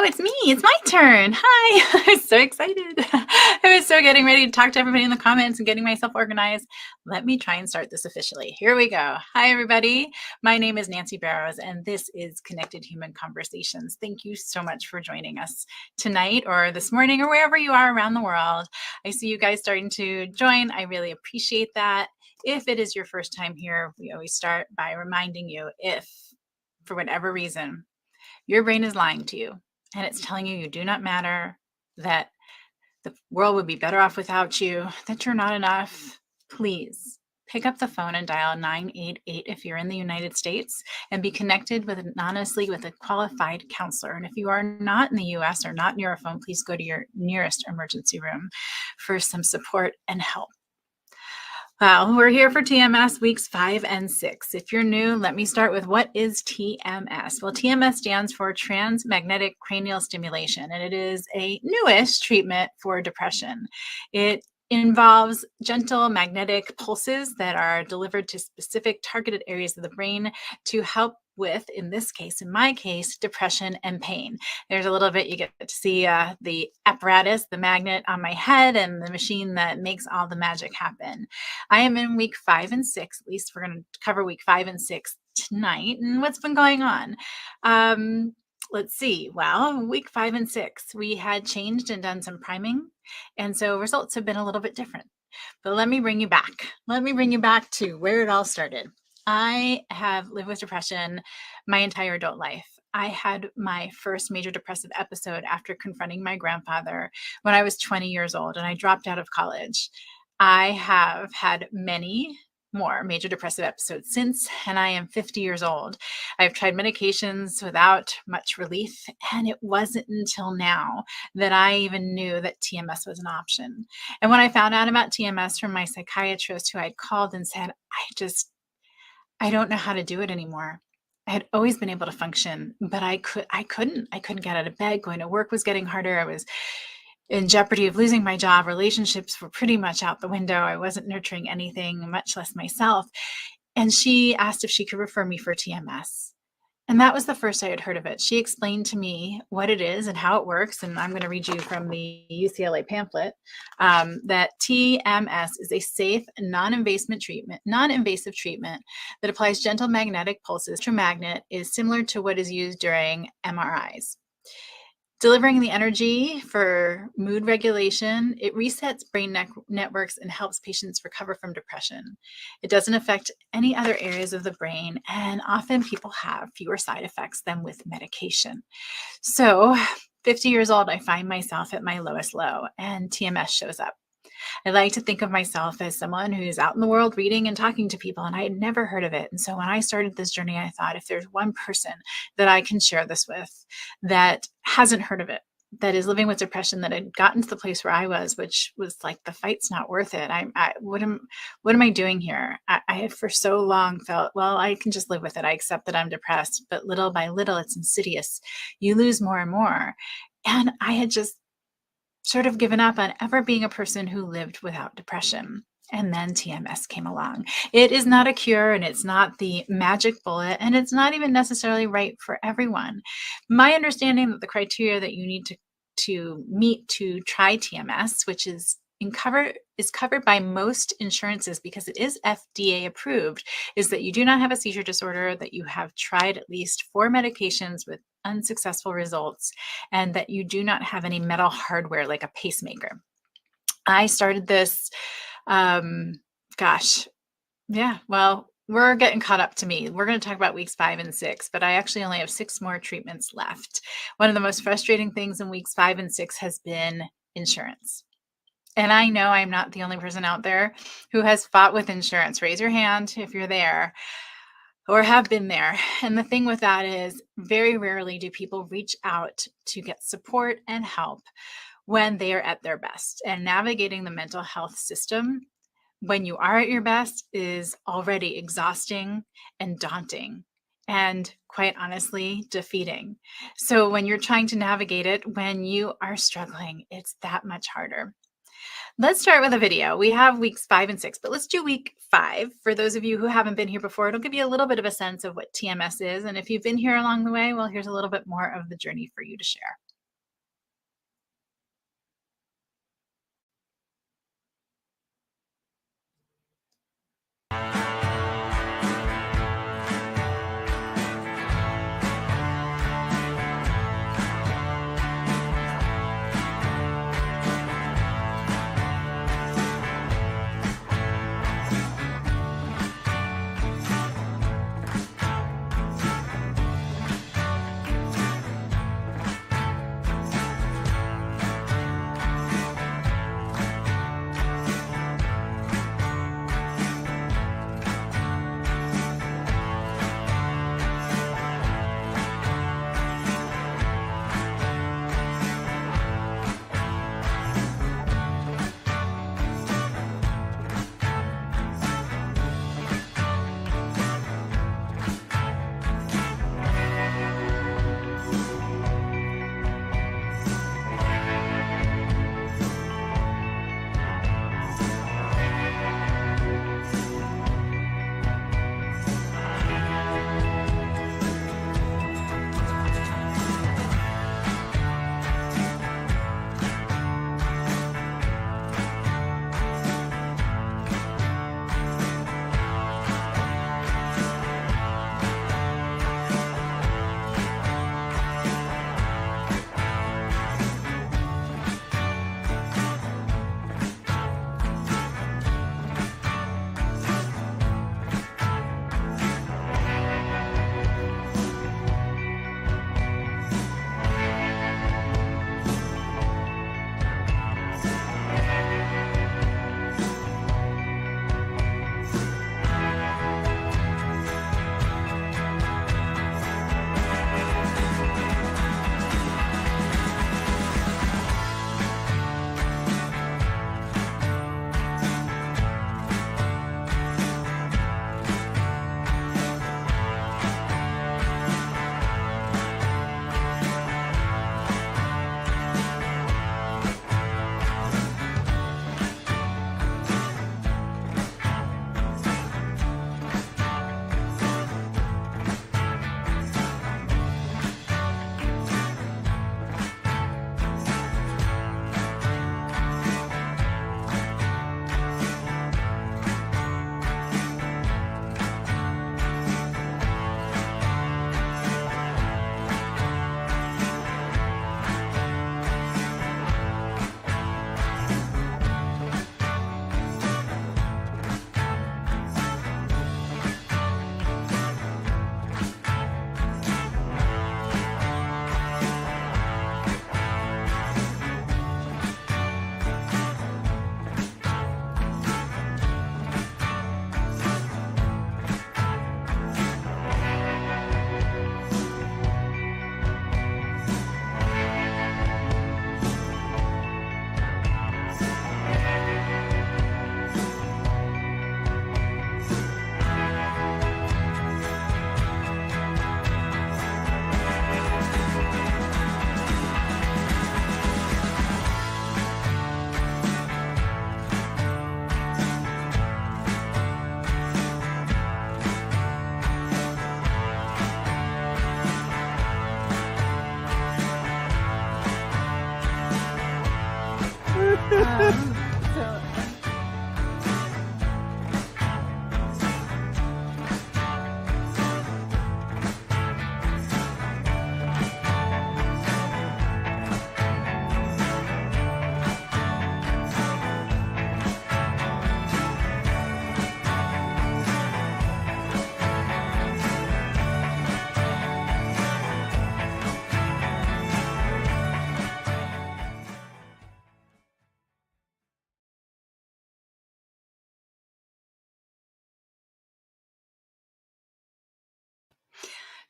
Oh, it's me. It's my turn. Hi. I'm so excited. I was so getting ready to talk to everybody in the comments and getting myself organized. Let me try and start this officially. Here we go. Hi, everybody. My name is Nancy Barrows, and this is Connected Human Conversations. Thank you so much for joining us tonight or this morning or wherever you are around the world. I see you guys starting to join. I really appreciate that. If it is your first time here, we always start by reminding you if, for whatever reason, your brain is lying to you and it's telling you you do not matter, that the world would be better off without you, that you're not enough, please pick up the phone and dial 988 if you're in the United States and be connected with honestly with a qualified counselor. And if you are not in the US or not near a phone, please go to your nearest emergency room for some support and help. Well, we're here for TMS weeks 5 and 6. If you're new, let me start with what is TMS? Well, TMS stands for transmagnetic cranial stimulation, and it is a newish treatment for depression. It involves gentle magnetic pulses that are delivered to specific targeted areas of the brain to help with, in this case, in my case, depression and pain. There's a little bit you get to see the apparatus, the magnet on my head, and the machine that makes all the magic happen. I am in week 5 and 6. At least we're going to cover week 5 and 6 tonight. And what's been going on? Let's see. Well, week 5 and 6, we had changed and done some priming. And so results have been a little bit different. But let me bring you back. Let me bring you back to where it all started. I have lived with depression my entire adult life. I had my first major depressive episode after confronting my grandfather when I was 20 years old, and I dropped out of college. I have had many more major depressive episodes since, and I am 50 years old. I've tried medications without much relief, and it wasn't until now that I even knew that TMS was an option. And when I found out about TMS from my psychiatrist, who I'd called and said, I don't know how to do it anymore. I had always been able to function, but I couldn't get out of bed. Going to work was getting harder. I was in jeopardy of losing my job. Relationships were pretty much out the window. I wasn't nurturing anything, much less myself. And she asked if she could refer me for TMS. And that was the first I had heard of it. She explained to me what it is and how it works. And I'm going to read you from the UCLA pamphlet that TMS is a safe, non-invasive treatment that applies gentle magnetic pulses. Electromagnet is similar to what is used during MRIs. Delivering the energy for mood regulation, it resets brain networks and helps patients recover from depression. It doesn't affect any other areas of the brain, and often people have fewer side effects than with medication. So, 50 years old, I find myself at my lowest low, and TMS shows up. I like to think of myself as someone who's out in the world reading and talking to people, and I had never heard of it. And so when I started this journey, I thought if there's one person that I can share this with that hasn't heard of it, that is living with depression, that had gotten to the place where I was, which was like the fight's not worth it. What am I doing here? I had for so long felt, well, I can just live with it. I accept that I'm depressed, but little by little, it's insidious. You lose more and more. And I had just sort of given up on ever being a person who lived without depression. And then TMS came along. It is not a cure, and it's not the magic bullet, and it's not even necessarily right for everyone. My understanding that the criteria that you need to meet to try TMS, which is covered by most insurances because it is FDA approved, is that you do not have a seizure disorder, that you have tried at least 4 medications with unsuccessful results, and that you do not have any metal hardware like a pacemaker. I started this, we're getting caught up to me. We're going to talk about weeks 5 and 6, but I actually only have 6 more treatments left. One of the most frustrating things in weeks 5 and 6 has been insurance. And I know I'm not the only person out there who has fought with insurance. Raise your hand if you're there or have been there. And the thing with that is very rarely do people reach out to get support and help when they are at their best. And navigating the mental health system when you are at your best is already exhausting and daunting and, quite honestly, defeating. So when you're trying to navigate it when you are struggling, it's that much harder. Let's start with a video. We have weeks 5 and 6, but let's do week 5. For those of you who haven't been here before, it'll give you a little bit of a sense of what TMS is. And if you've been here along the way, well, here's a little bit more of the journey for you to share.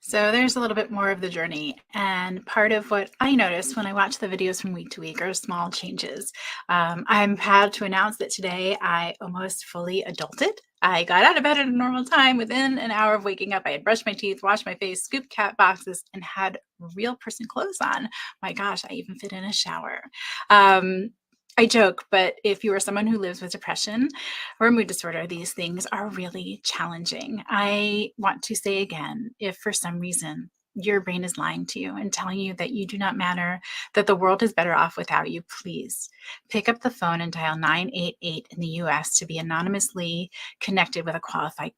So there's a little bit more of the journey. And part of what I notice when I watch the videos from week to week are small changes. I'm proud to announce that today I almost fully adulted. I got out of bed at a normal time within an hour of waking up. I had brushed my teeth, washed my face, scooped cat boxes, and had real person clothes on. My gosh, I even fit in a shower. Um, I joke, but if you are someone who lives with depression or a mood disorder, these things are really challenging. I want to say again, if for some reason your brain is lying to you and telling you that you do not matter, that the world is better off without you, please pick up the phone and dial 988 in the US to be anonymously connected with a qualified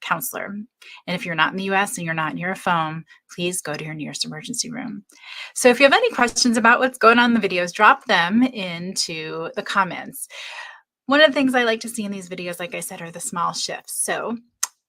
counselor. And if you're not in the US and you're not near a phone, please go to your nearest emergency room. So if you have any questions about what's going on in the videos, drop them into the comments. One of the things I like to see in these videos, like I said, are the small shifts. So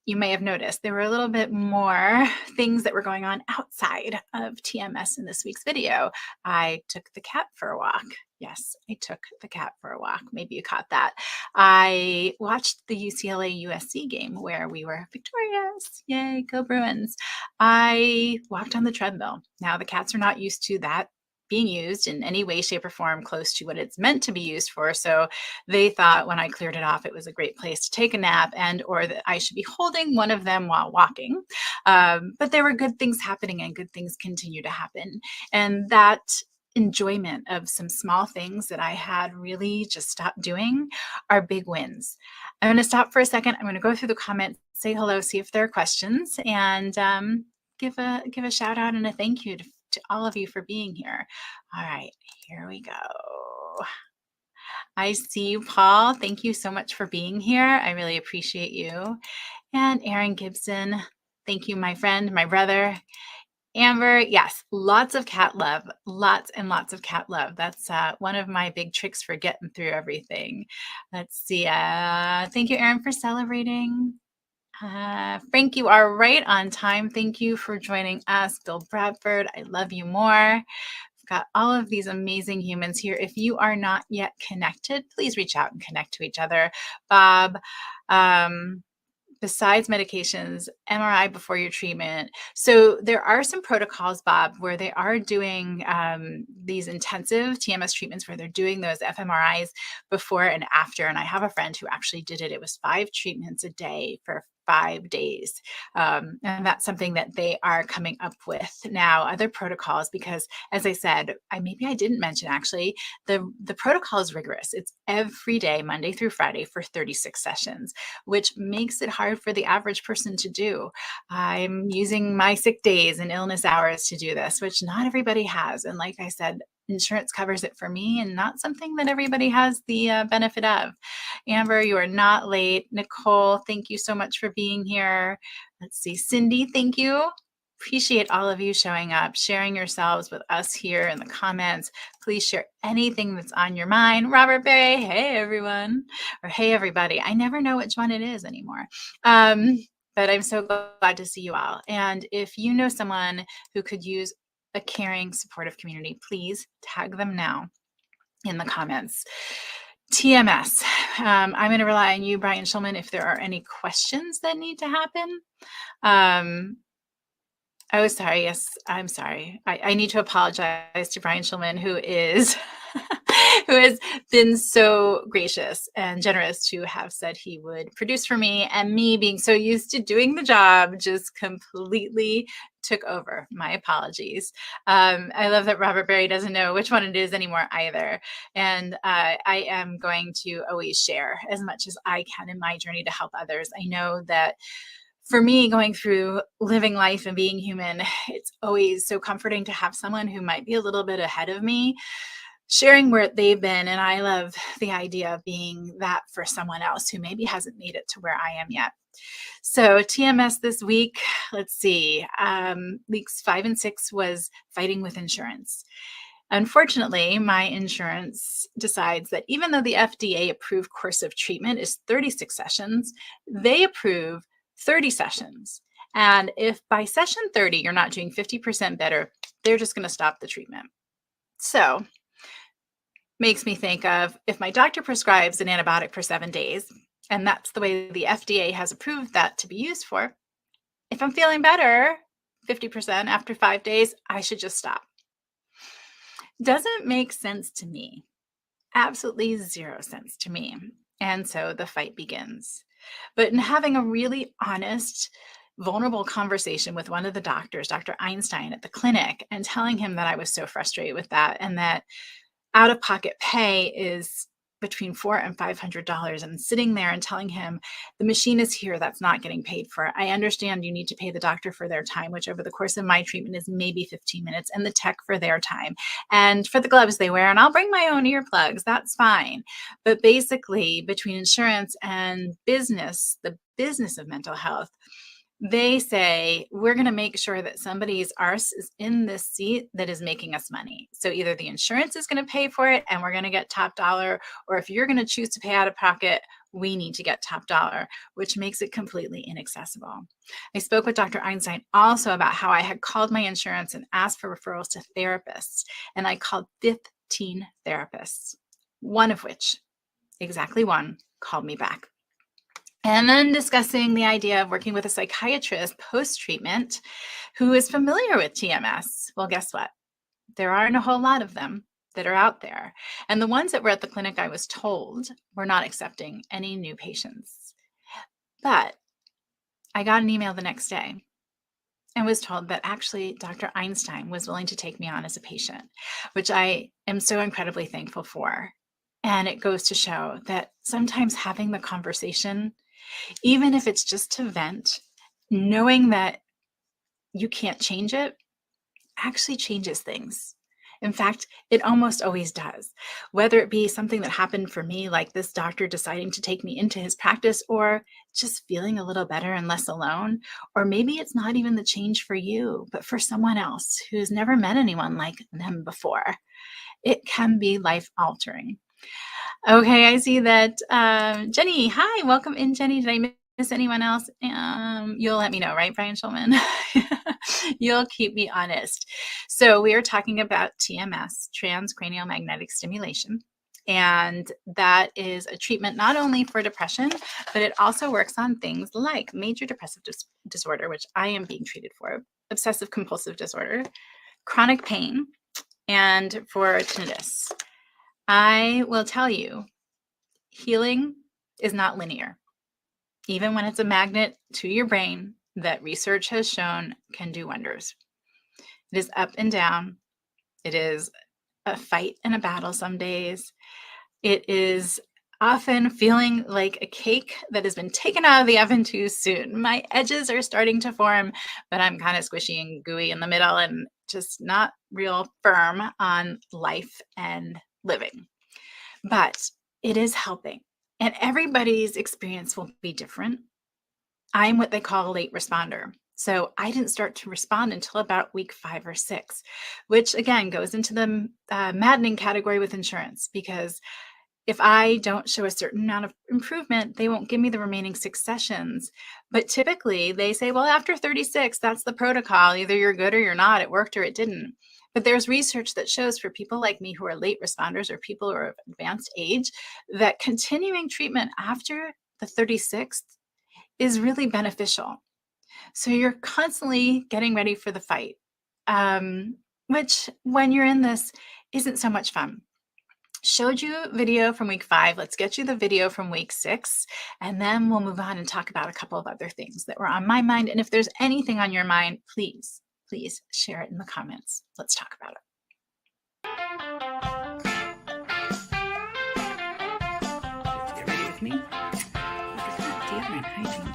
you may have noticed there were a little bit more things that were going on outside of TMS in this week's video. I took the cat for a walk. Yes, I took the cat for a walk. Maybe you caught that. I watched the UCLA USC game where we were victorious. Yay, go Bruins. I walked on the treadmill. Now, the cats are not used to that being used in any way, shape, or form close to what it's meant to be used for. So they thought when I cleared it off, it was a great place to take a nap and or that I should be holding one of them while walking. But there were good things happening and good things continue to happen. And that enjoyment of some small things that I had really just stopped doing are big wins. I'm going to stop for a second. I'm going to go through the comments, say hello, see if there are questions, and give a shout out and a thank you to all of you for being here. All right, here we go. I see you, Paul. Thank you so much for being here. I really appreciate you. And Aaron Gibson, thank you, my friend, my brother. Amber, yes, lots of cat love, lots and lots of cat love. That's one of my big tricks for getting through everything. Let's see. Thank you, Aaron, for celebrating. Frank, you are right on time. Thank you for joining us. Bill Bradford, I love you more. We've got all of these amazing humans here. If you are not yet connected, please reach out and connect to each other. Bob, besides medications, MRI before your treatment. So there are some protocols, Bob, where they are doing these intensive TMS treatments where they're doing those fMRIs before and after. And I have a friend who actually did it. It was 5 treatments a day for 5 days. And that's something that they are coming up with now, other protocols, because as I said, maybe I didn't mention actually, the protocol is rigorous. It's every day, Monday through Friday for 36 sessions, which makes it hard for the average person to do. I'm using my sick days and illness hours to do this, which not everybody has. And like I said, insurance covers it for me and not something that everybody has the benefit of. Amber, you are not late. Nicole, thank you so much for being here. Let's see. Cindy, thank you. Appreciate all of you showing up, sharing yourselves with us here in the comments. Please share anything that's on your mind. Robert Berry, hey everyone, or hey everybody. I never know which one it is anymore. But I'm so glad to see you all. And if you know someone who could use a caring, supportive community, please tag them now in the comments. TMS. I'm going to rely on you, Brian Schulman, if there are any questions that need to happen. Oh, sorry. Yes, I'm sorry. I need to apologize to Brian Schulman, who is who has been so gracious and generous to have said he would produce for me, and me being so used to doing the job just completely took over. My apologies. I love that Robert Berry doesn't know which one it is anymore either. And I am going to always share as much as I can in my journey to help others. I know that for me, going through living life and being human, it's always so comforting to have someone who might be a little bit ahead of me sharing where they've been. And I love the idea of being that for someone else who maybe hasn't made it to where I am yet. So TMS this week, let's see, weeks 5 and 6 was fighting with insurance. Unfortunately, my insurance decides that even though the FDA approved course of treatment is 36 sessions, they approve 30 sessions. And if by session 30, you're not doing 50% better, they're just going to stop the treatment. So makes me think of if my doctor prescribes an antibiotic for 7 days, and that's the way the FDA has approved that to be used for, if I'm feeling better, 50% after 5 days, I should just stop. Doesn't make sense to me. Absolutely zero sense to me. And so the fight begins. But in having a really honest, vulnerable conversation with one of the doctors, Dr. Einstein at the clinic, and telling him that I was so frustrated with that and that out of pocket pay is between $400 and $500, and sitting there and telling him the machine is here, that's not getting paid for. I understand you need to pay the doctor for their time, which over the course of my treatment is maybe 15 minutes, and the tech for their time and for the gloves they wear. And I'll bring my own earplugs. That's fine. But basically, between insurance and business, the business of mental health, they say, we're going to make sure that somebody's arse is in this seat that is making us money. So either the insurance is going to pay for it and we're going to get top dollar, or if you're going to choose to pay out of pocket, we need to get top dollar, which makes it completely inaccessible. I spoke with Dr. Einstein also about how I had called my insurance and asked for referrals to therapists, and I called 15 therapists, one of which, exactly one, called me back. And then discussing the idea of working with a psychiatrist post-treatment who is familiar with TMS. Well, guess what? There aren't a whole lot of them that are out there. And the ones that were at the clinic, I was told, were not accepting any new patients. But I got an email the next day and was told that actually Dr. Einstein was willing to take me on as a patient, which I am so incredibly thankful for. And it goes to show that sometimes having the conversation, even if it's just to vent, knowing that you can't change it, actually changes things. In fact, it almost always does. Whether it be something that happened for me, like this doctor deciding to take me into his practice, or just feeling a little better and less alone, or maybe it's not even the change for you, but for someone else who's never met anyone like them before. It can be life-altering. Okay, I see that Jenny. Hi, welcome in, Jenny. Did I miss anyone else? You'll let me know, right, Brian Schulman? You'll keep me honest. So we are talking about TMS, transcranial magnetic stimulation. And that is a treatment not only for depression, but it also works on things like major depressive disorder, which I am being treated for, obsessive compulsive disorder, chronic pain, and for tinnitus. I will tell you, healing is not linear. Even when it's a magnet to your brain that research has shown can do wonders. It is up and down. It is a fight and a battle some days. It is often feeling like a cake that has been taken out of the oven too soon. My edges are starting to form, but I'm kind of squishy and gooey in the middle and just not real firm on life and living. But it is helping. And everybody's experience will be different. I'm what they call a late responder. So I didn't start to respond until about week 5 or 6, which again goes into the maddening category with insurance, because if I don't show a certain amount of improvement, they won't give me the remaining 6 sessions. But typically they say, well, after 36, that's the protocol. Either you're good or you're not. It worked or it didn't. But there's research that shows for people like me who are late responders or people who are of advanced age, that continuing treatment after the 36th is really beneficial. So you're constantly getting ready for the fight, which when you're in this isn't so much fun. Showed you a video from week 5. Let's get you the video from week 6, and then we'll move on and talk about a couple of other things that were on my mind. And if there's anything on your mind, please share it in the comments. Let's talk about it. Get ready with me. Look at that deodorant hygiene.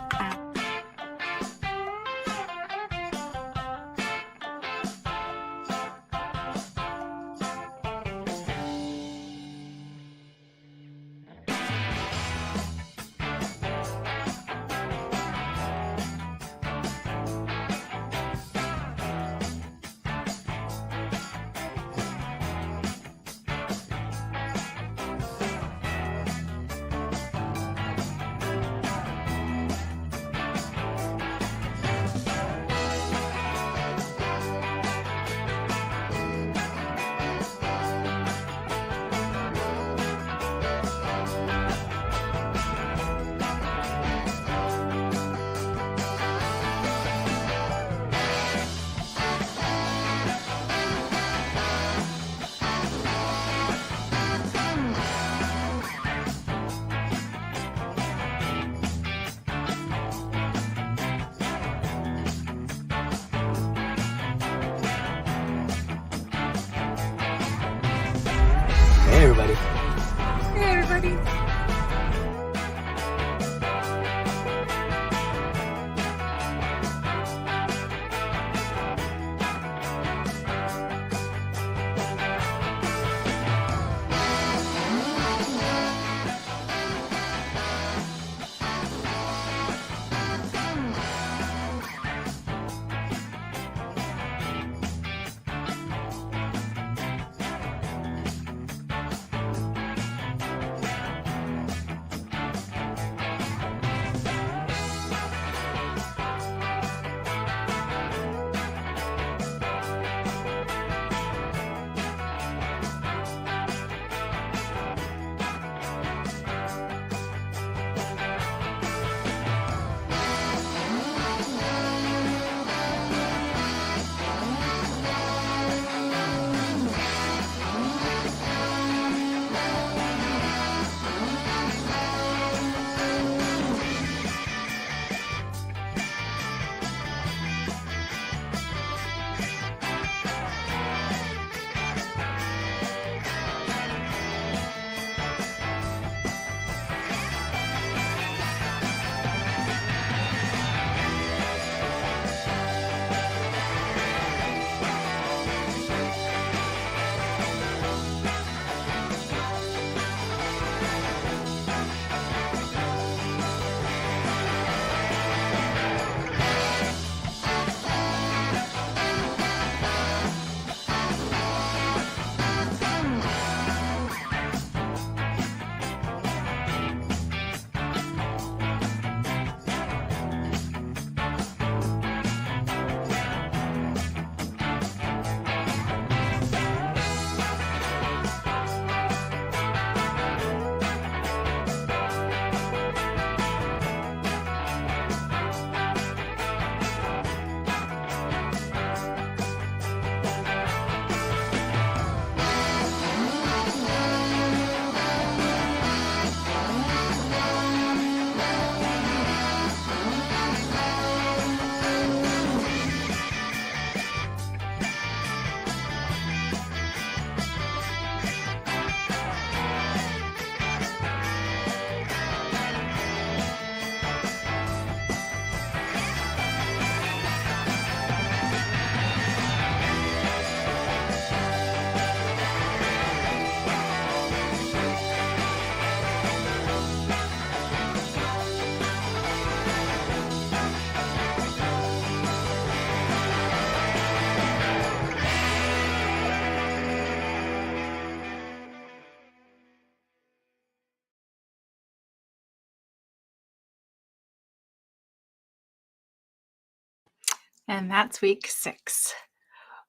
And that's week 6,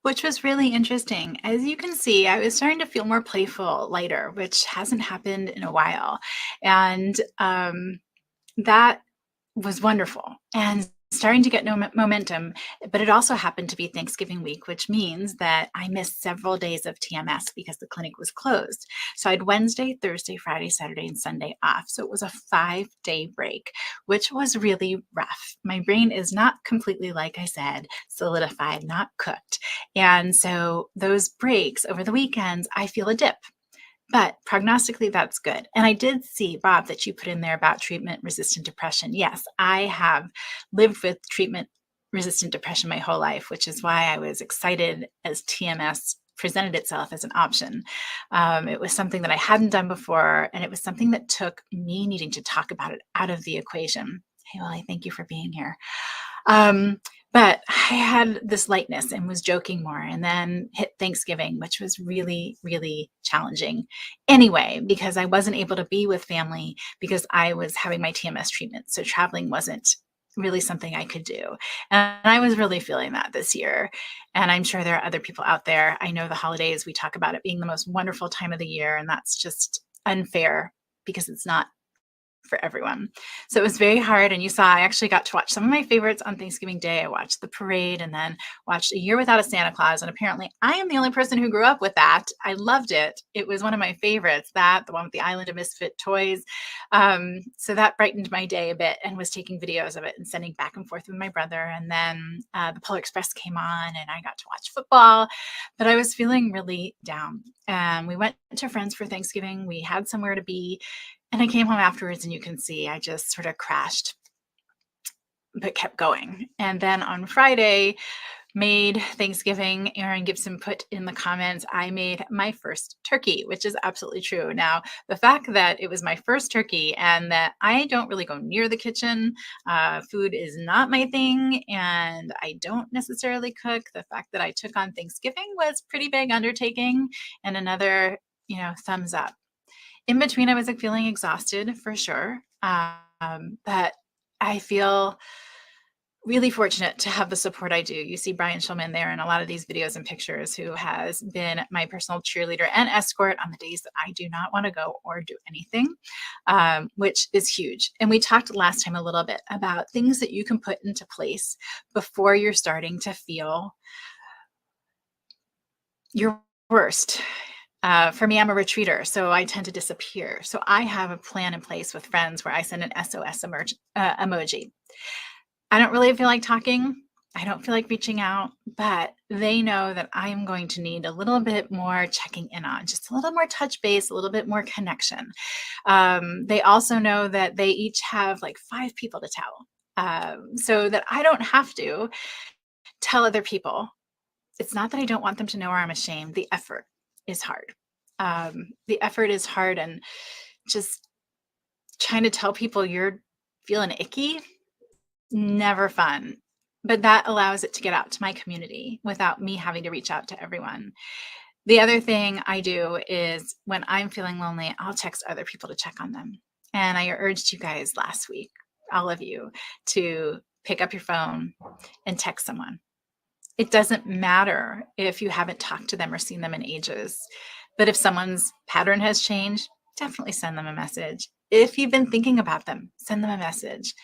which was really interesting. As you can see, I was starting to feel more playful, lighter, which hasn't happened in a while. And that was wonderful and starting to get no momentum. But it also happened to be Thanksgiving week, which means that I missed several days of TMS because the clinic was closed. So I had Wednesday, Thursday, Friday, Saturday, and Sunday off. So it was a 5-day break, which was really rough. My brain is not completely, like I said, solidified, not cooked. And so those breaks over the weekends, I feel a dip. But prognostically, that's good. And I did see, Bob, that you put in there about treatment-resistant depression. Yes, I have lived with treatment-resistant depression my whole life, which is why I was excited as TMS presented itself as an option. It was something that I hadn't done before, and it was something that took me needing to talk about it out of the equation. Hey, Willie, thank you for being here. But I had this lightness and was joking more, and then hit Thanksgiving, which was really, really challenging anyway, because I wasn't able to be with family because I was having my TMS treatment. So traveling wasn't really something I could do. And I was really feeling that this year. And I'm sure there are other people out there. I know the holidays, we talk about it being the most wonderful time of the year, and that's just unfair because it's not for everyone. So it was very hard. And you saw I actually got to watch some of my favorites on Thanksgiving Day. I watched the parade and then watched A Year Without a Santa Claus. And apparently I am the only person who grew up with that. I loved it. It was one of my favorites, that, the one with the Island of Misfit Toys. So that brightened my day a bit, and was taking videos of it and sending back and forth with my brother. And then the Polar Express came on and I got to watch football, but I was feeling really down. And we went to friends for Thanksgiving. We had somewhere to be. And I came home afterwards, and you can see I just sort of crashed, but kept going. And then on Friday, made Thanksgiving. Aaron Gibson put in the comments, I made my first turkey, which is absolutely true. Now, the fact that it was my first turkey and that I don't really go near the kitchen, food is not my thing, and I don't necessarily cook. The fact that I took on Thanksgiving was pretty big undertaking, and another, thumbs up. In between, I was like feeling exhausted for sure. But I feel really fortunate to have the support I do. You see Brian Schulman there in a lot of these videos and pictures, who has been my personal cheerleader and escort on the days that I do not want to go or do anything, which is huge. And we talked last time a little bit about things that you can put into place before you're starting to feel your worst. For me, I'm a retreater, so I tend to disappear. So I have a plan in place with friends where I send an SOS emoji. I don't really feel like talking. I don't feel like reaching out, but they know that I am going to need a little bit more checking in on, just a little more touch base, a little bit more connection. They also know that they each have like 5 people to tell, so that I don't have to tell other people. It's not that I don't want them to know, or I'm ashamed. The effort is hard. The effort is hard, and just trying to tell people you're feeling icky, never fun. But that allows it to get out to my community without me having to reach out to everyone. The other thing I do is when I'm feeling lonely, I'll text other people to check on them. And I urged you guys last week, all of you, to pick up your phone and text someone. It doesn't matter if you haven't talked to them or seen them in ages, but if someone's pattern has changed, definitely send them a message. If you've been thinking about them, send them a message.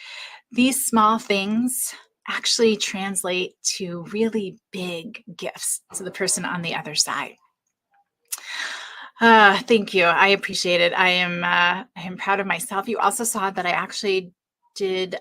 These small things actually translate to really big gifts to the person on the other side. Thank you. I appreciate it. I am proud of myself. You also saw that I actually did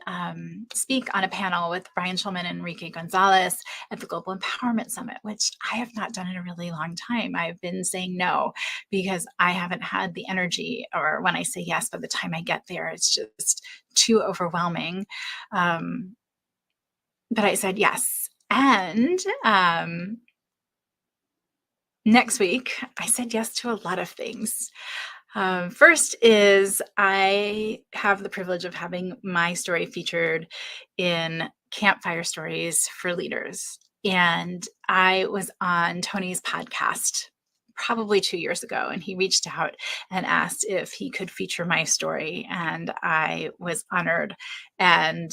speak on a panel with Brian Schulman and Enrique Gonzalez at the Global Empowerment Summit, which I have not done in a really long time. I've been saying no because I haven't had the energy, or when I say yes, by the time I get there, it's just too overwhelming. But I said yes. And next week, I said yes to a lot of things. First is I have the privilege of having my story featured in Campfire Stories for Leaders. And I was on Tony's podcast probably 2 years ago, and he reached out and asked if he could feature my story. And I was honored and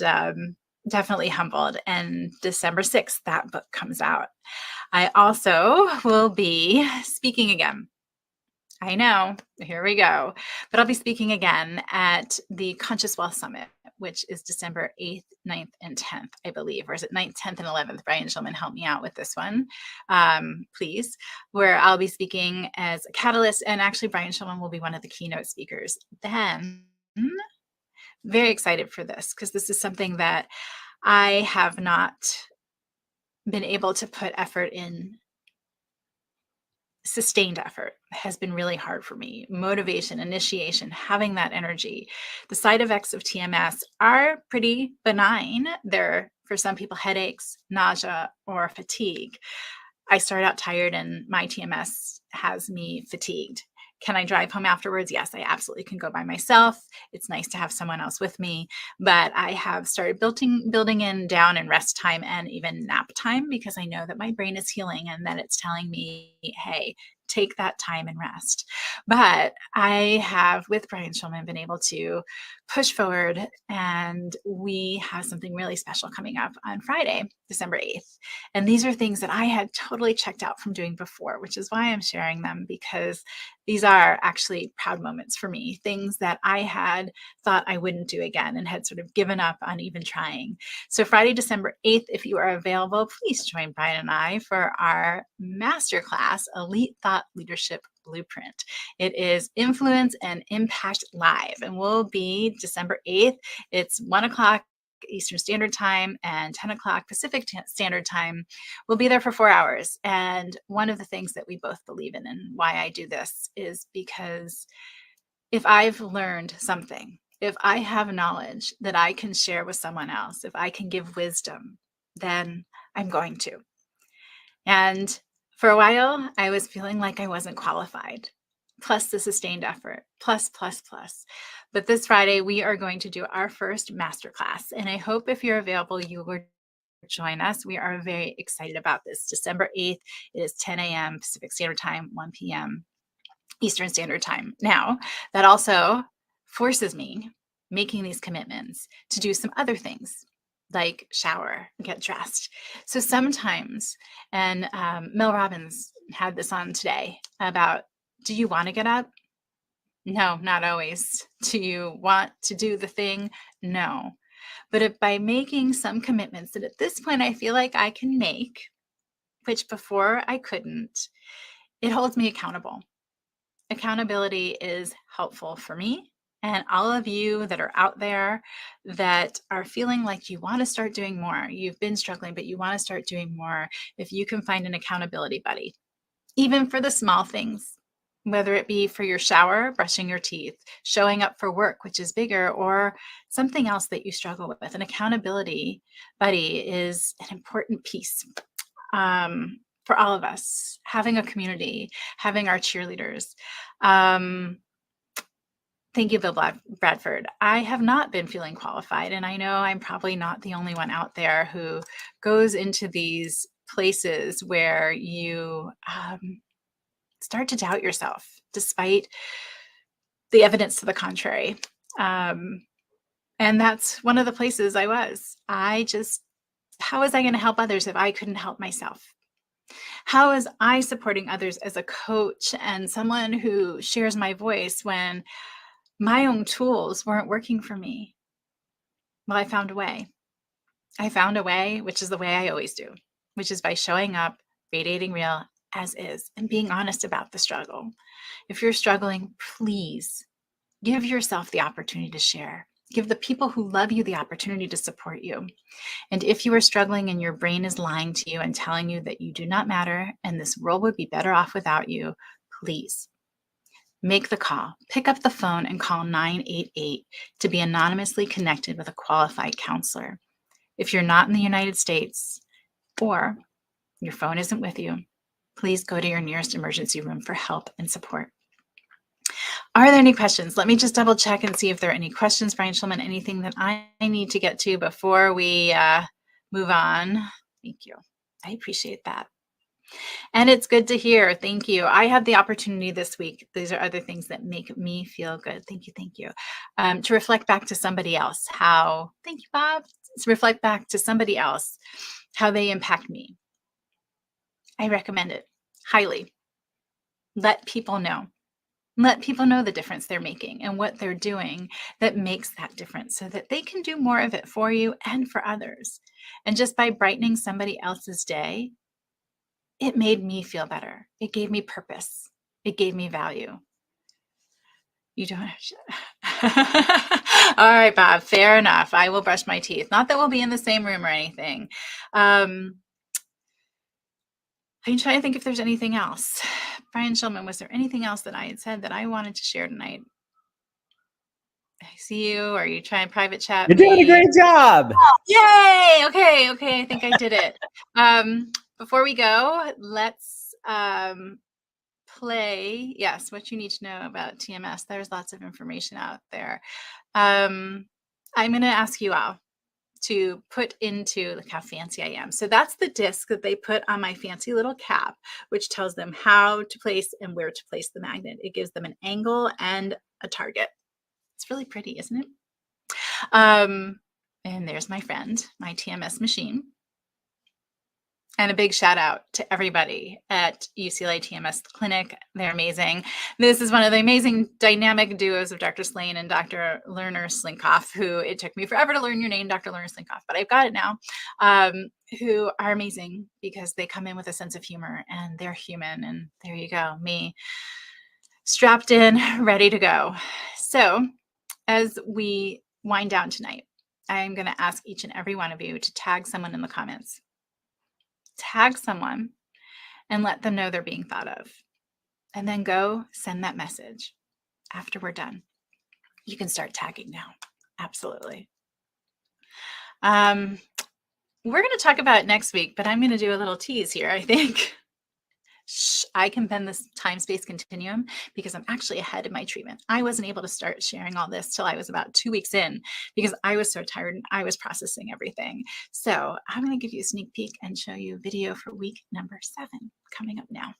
definitely humbled. And December 6th, that book comes out. I also will be speaking again. I know, here we go. But I'll be speaking again at the Conscious Wealth Summit, which is December 8th, 9th, and 10th, I believe. Or is it 9th, 10th, and 11th? Brian Schulman, help me out with this one, please. Where I'll be speaking as a catalyst, and actually Brian Schulman will be one of the keynote speakers. Then, very excited for this, because this is something that I have not been able to put effort in. Sustained effort has been really hard for me. Motivation, initiation, having that energy. The side effects of TMS are pretty benign. They're, for some people, headaches, nausea, or fatigue. I start out tired, and my TMS has me fatigued. Can I drive home afterwards? Yes, I absolutely can go by myself. It's nice to have someone else with me, but I have started building in down and rest time and even nap time, because I know that my brain is healing and that it's telling me, hey, take that time and rest. But I have, with Brian Schulman, been able to push forward, and we have something really special coming up on Friday, December 8th. And these are things that I had totally checked out from doing before, which is why I'm sharing them, because these are actually proud moments for me, things that I had thought I wouldn't do again and had sort of given up on even trying. So Friday, December 8th, if you are available, please join Brian and I for our masterclass, Elite Thought Leadership Blueprint. It is Influence and Impact Live, and will be December 8th. It's 1 o'clock Eastern Standard Time and 10 o'clock Pacific Standard Time. We'll be there for 4 hours. And one of the things that we both believe in and why I do this is because if I've learned something, if I have knowledge that I can share with someone else, if I can give wisdom, then I'm going to. And for a while, I was feeling like I wasn't qualified, plus the sustained effort, plus. But this Friday, we are going to do our first masterclass. And I hope if you're available, you will join us. We are very excited about this. December 8th, it is 10 a.m. Pacific Standard Time, 1 p.m. Eastern Standard Time. Now, that also forces me, making these commitments, to do some other things like shower, get dressed. So sometimes, and Mel Robbins had this on today about, do you want to get up? No, not always. Do you want to do the thing? No. But if by making some commitments that at this point I feel like I can make, which before I couldn't, it holds me accountable. Accountability is helpful for me and all of you that are out there that are feeling like you want to start doing more. You've been struggling, but you want to start doing more. If you can find an accountability buddy, even for the small things, whether it be for your shower, brushing your teeth, showing up for work, which is bigger, or something else that you struggle with, an accountability buddy is an important piece. For all of us, having a community, having our cheerleaders. Thank you, Bill Bradford. I have not been feeling qualified, and I know I'm probably not the only one out there who goes into these places where you start to doubt yourself, despite the evidence to the contrary. And that's one of the places I was. How was I going to help others if I couldn't help myself? How is I supporting others as a coach and someone who shares my voice when my own tools weren't working for me? Well, I found a way. I found a way, which is the way I always do, which is by showing up, radiating real as is, and being honest about the struggle. If you're struggling, please give yourself the opportunity to share. Give the people who love you the opportunity to support you. And if you are struggling and your brain is lying to you and telling you that you do not matter and this world would be better off without you, please make the call. Pick up the phone and call 988 to be anonymously connected with a qualified counselor. If you're not in the United States or your phone isn't with you, please go to your nearest emergency room for help and support. Are there any questions? Let me just double check and see if there are any questions, Brian Schulman, anything that I need to get to before we move on. Thank you. I appreciate that. And it's good to hear. Thank you. I had the opportunity this week. These are other things that make me feel good. Thank you. Thank you. To reflect back to somebody else thank you, Bob. To reflect back to somebody else how they impact me. I recommend it highly. Let people know. Let people know the difference they're making and what they're doing that makes that difference so that they can do more of it for you and for others. And just by brightening somebody else's day, it made me feel better. It gave me purpose. It gave me value. You don't have All right, Bob, fair enough. I will brush my teeth. Not that we'll be in the same room or anything. I'm trying to think if there's anything else. Brian Schulman, was there anything else that I had said that I wanted to share tonight? I see you. Are you trying private chat? You're doing a great job. Yay! Okay. I think I did it. Before we go, let's play. Yes, what you need to know about TMS. There's lots of information out there. I'm going to ask you all to put into, look how fancy I am. So that's the disc that they put on my fancy little cap, which tells them how to place and where to place the magnet. It gives them an angle and a target. It's really pretty, isn't it? And there's my friend, my TMS machine. And a big shout out to everybody at UCLA TMS Clinic. They're amazing. This is one of the amazing dynamic duos of Dr. Slane and Dr. Lerner Slinkoff, who it took me forever to learn your name, Dr. Lerner Slinkoff, but I've got it now, who are amazing because they come in with a sense of humor and they're human. And there you go, me strapped in, ready to go. So as we wind down tonight, I'm going to ask each and every one of you to tag someone in the comments. Tag someone and let them know they're being thought of. And then go send that message after we're done. You can start tagging now. Absolutely. We're going to talk about it next week, but I'm going to do a little tease here, I think. I can bend this time-space continuum because I'm actually ahead in my treatment. I wasn't able to start sharing all this till I was about 2 weeks in because I was so tired and I was processing everything. So I'm going to give you a sneak peek and show you a video for week number 7 coming up now.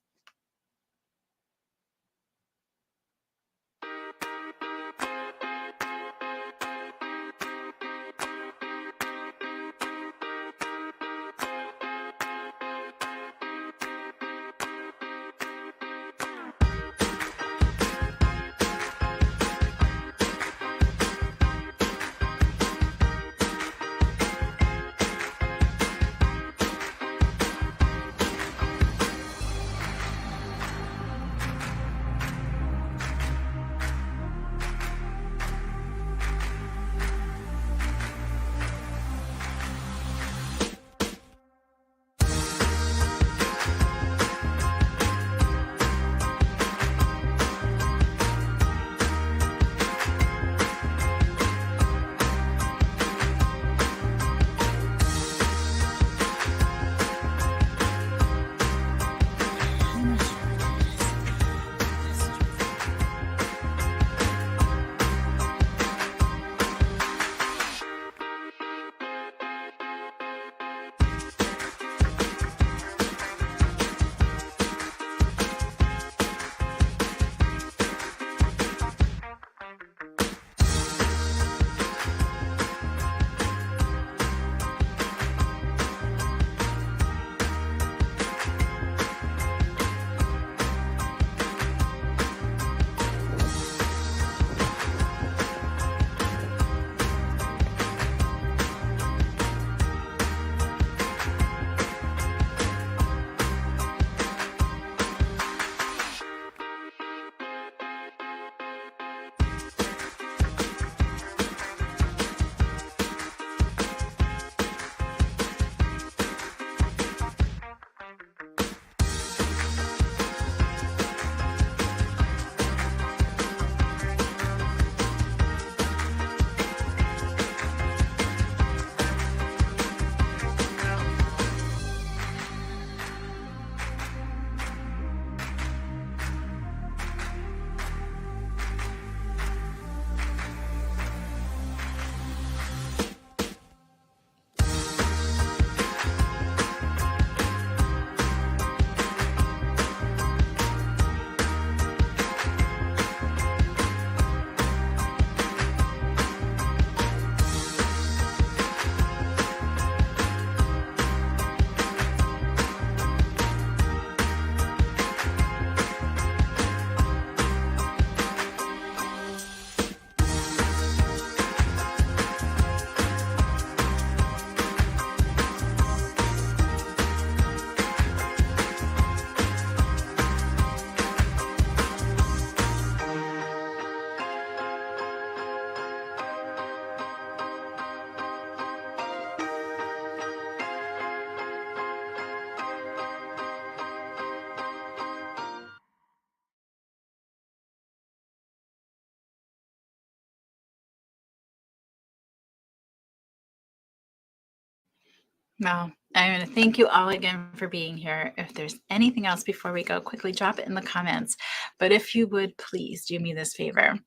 Well, I want to thank you all again for being here. If there's anything else before we go, quickly drop it in the comments. But if you would please do me this favor,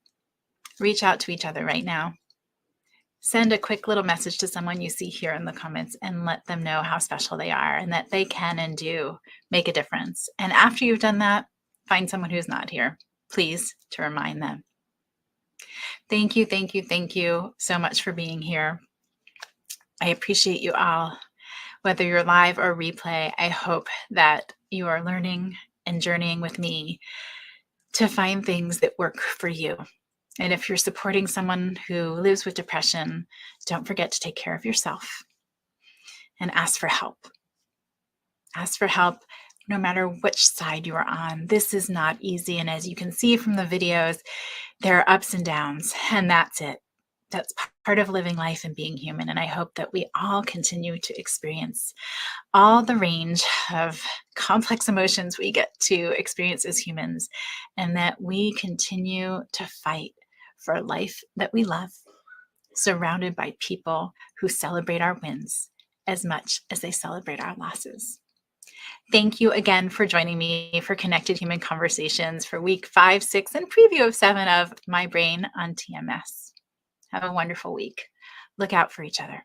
reach out to each other right now. Send a quick little message to someone you see here in the comments and let them know how special they are and that they can and do make a difference. And after you've done that, find someone who's not here, please, to remind them. Thank you, thank you, thank you so much for being here. I appreciate you all. Whether you're live or replay, I hope that you are learning and journeying with me to find things that work for you. And if you're supporting someone who lives with depression, don't forget to take care of yourself and ask for help. Ask for help no matter which side you are on. This is not easy. And as you can see from the videos, there are ups and downs, and that's it. That's part of living life and being human. And I hope that we all continue to experience all the range of complex emotions we get to experience as humans, and that we continue to fight for a life that we love, surrounded by people who celebrate our wins as much as they celebrate our losses. Thank you again for joining me for Connected Human Conversations for week 5, 6, and preview of 7 of My Brain on TMS. Have a wonderful week. Look out for each other.